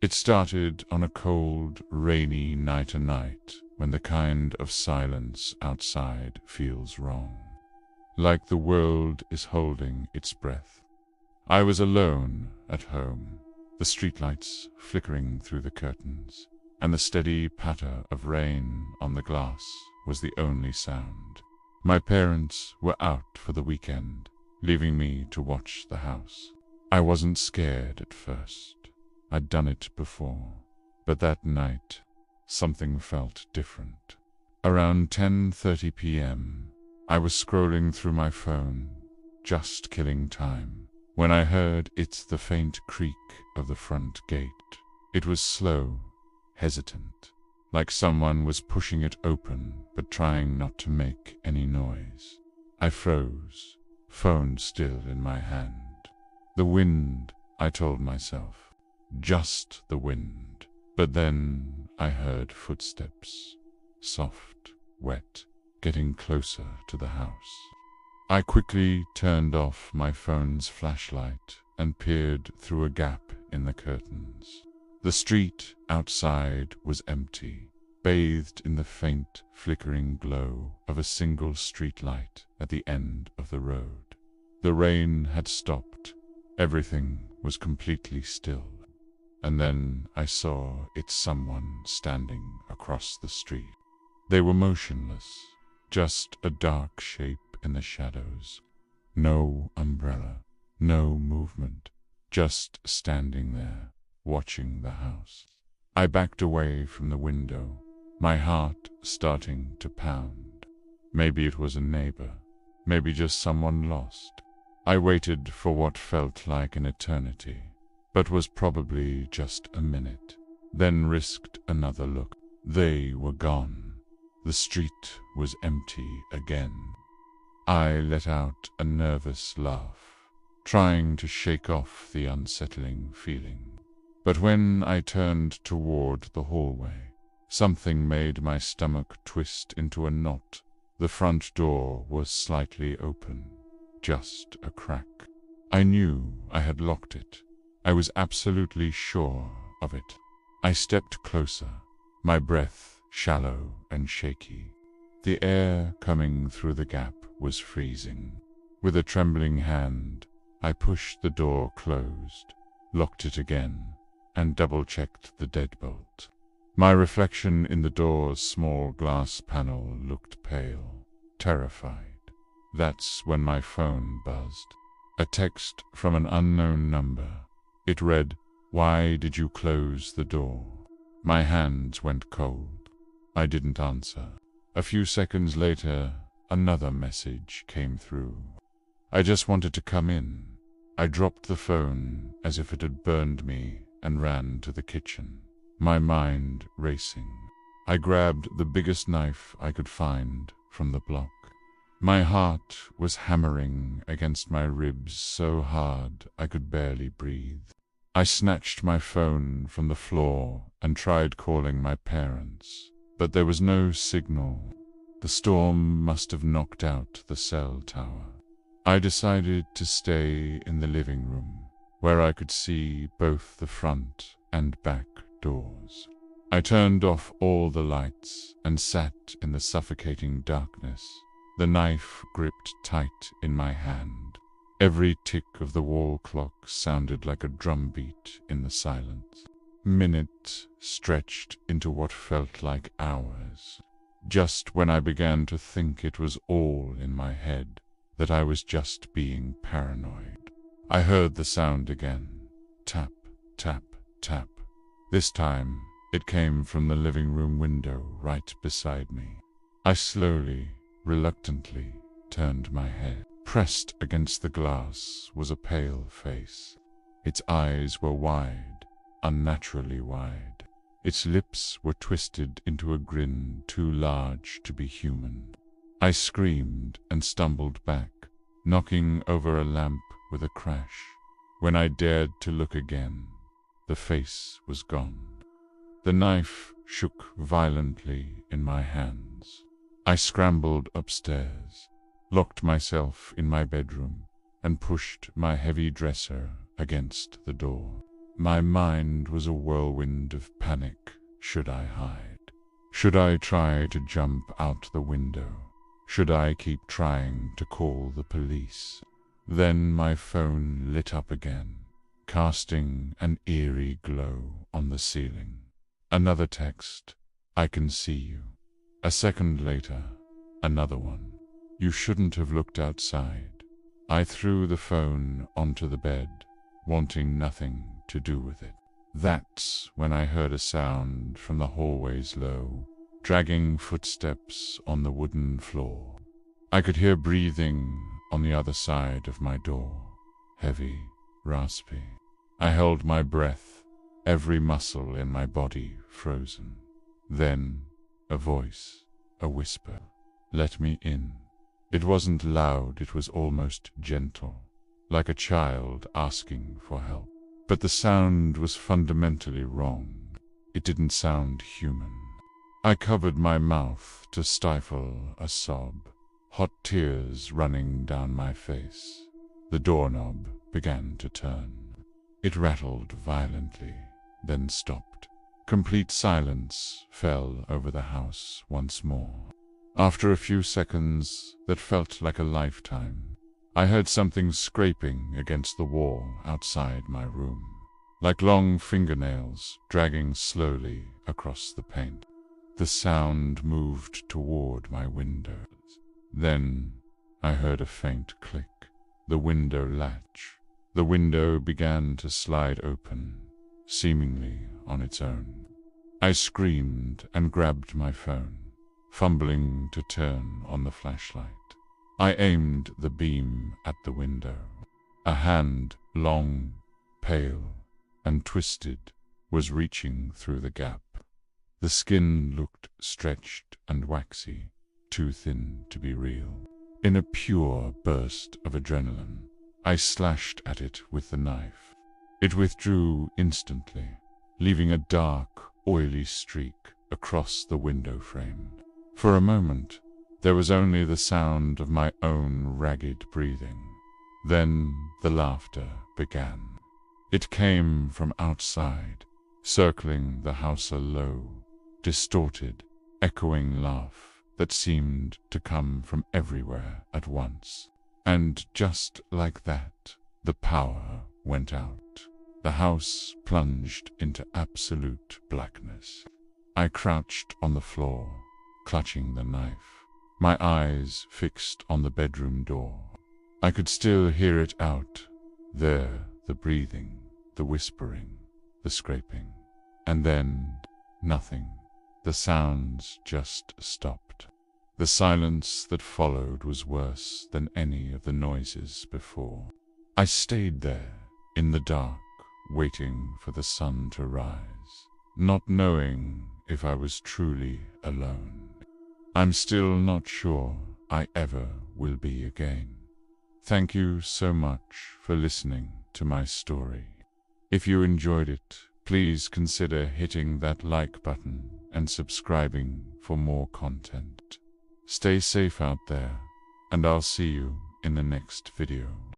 It started on a cold, rainy night when the kind of silence outside feels wrong, like the world is holding its breath. I was alone at home, the streetlights flickering through the curtains, and the steady patter of rain on the glass was the only sound. My parents were out for the weekend, leaving me to watch the house. I wasn't scared at first. I'd done it before, but that night, something felt different. Around 10:30 p.m., I was scrolling through my phone, just killing time, when I heard the faint creak of the front gate. It was slow, hesitant, like someone was pushing it open but trying not to make any noise. I froze, phone still in my hand. The wind, I told myself. Just the wind. But then I heard footsteps, soft, wet, getting closer to the house. I quickly turned off my phone's flashlight and peered through a gap in the curtains. The street outside was empty, bathed in the faint, flickering glow of a single street light at the end of the road. The rain had stopped. Everything was completely still. And then I saw someone standing across the street. They were motionless, just a dark shape in the shadows. No umbrella, no movement, just standing there, watching the house. I backed away from the window, my heart starting to pound. Maybe it was a neighbor, maybe just someone lost. I waited for what felt like an eternity, but was probably just a minute, then risked another look. They were gone. The street was empty again. I let out a nervous laugh, trying to shake off the unsettling feeling. But when I turned toward the hallway, something made my stomach twist into a knot. The front door was slightly open, just a crack. I knew I had locked it. I was absolutely sure of it. I stepped closer, my breath shallow and shaky. The air coming through the gap was freezing. With a trembling hand, I pushed the door closed, locked it again, and double-checked the deadbolt. My reflection in the door's small glass panel looked pale, terrified. That's when my phone buzzed. A text from an unknown number. It read, "Why did you close the door?" My hands went cold. I didn't answer. A few seconds later, another message came through. I just wanted to come in. I dropped the phone as if it had burned me and ran to the kitchen, my mind racing. I grabbed the biggest knife I could find from the block. My heart was hammering against my ribs so hard I could barely breathe. I snatched my phone from the floor and tried calling my parents, but there was no signal. The storm must have knocked out the cell tower. I decided to stay in the living room, where I could see both the front and back doors. I turned off all the lights and sat in the suffocating darkness, the knife gripped tight in my hand. Every tick of the wall clock sounded like a drumbeat in the silence. Minutes stretched into what felt like hours. Just when I began to think it was all in my head, that I was just being paranoid, I heard the sound again. Tap, tap, tap. This time, it came from the living room window right beside me. I slowly, reluctantly, turned my head. Pressed against the glass was a pale face. Its eyes were wide, unnaturally wide. Its lips were twisted into a grin too large to be human. I screamed and stumbled back, knocking over a lamp with a crash. When I dared to look again, the face was gone. The knife shook violently in my hands. I scrambled upstairs, locked myself in my bedroom, and pushed my heavy dresser against the door. My mind was a whirlwind of panic. Should I hide? Should I try to jump out the window? Should I keep trying to call the police? Then my phone lit up again, casting an eerie glow on the ceiling. Another text. I can see you. A second later, another one. You shouldn't have looked outside. I threw the phone onto the bed, wanting nothing to do with it. That's when I heard a sound from the hallways low, dragging footsteps on the wooden floor. I could hear breathing on the other side of my door, heavy, raspy. I held my breath, every muscle in my body frozen. Then, a voice, a whisper. Let me in. It wasn't loud, it was almost gentle, like a child asking for help. But the sound was fundamentally wrong. It didn't sound human. I covered my mouth to stifle a sob, hot tears running down my face. The doorknob began to turn. It rattled violently, then stopped. Complete silence fell over the house once more. After a few seconds that felt like a lifetime, I heard something scraping against the wall outside my room, like long fingernails dragging slowly across the paint. The sound moved toward my windows. Then I heard a faint click. The window latch. The window began to slide open, seemingly on its own. I screamed and grabbed my phone, fumbling to turn on the flashlight. I aimed the beam at the window. A hand, long, pale, and twisted, was reaching through the gap. The skin looked stretched and waxy, too thin to be real. In a pure burst of adrenaline, I slashed at it with the knife. It withdrew instantly, leaving a dark, oily streak across the window frame. For a moment, there was only the sound of my own ragged breathing. Then the laughter began. It came from outside, circling the house, a low, distorted, echoing laugh that seemed to come from everywhere at once. And just like that, the power went out. The house plunged into absolute blackness. I crouched on the floor, clutching the knife, my eyes fixed on the bedroom door. I could still hear it out there, the breathing, the whispering, the scraping. And then, nothing. The sounds just stopped. The silence that followed was worse than any of the noises before. I stayed there, in the dark, waiting for the sun to rise, not knowing if I was truly alone. I'm still not sure I ever will be again. Thank you so much for listening to my story. If you enjoyed it, please consider hitting that like button and subscribing for more content. Stay safe out there, and I'll see you in the next video.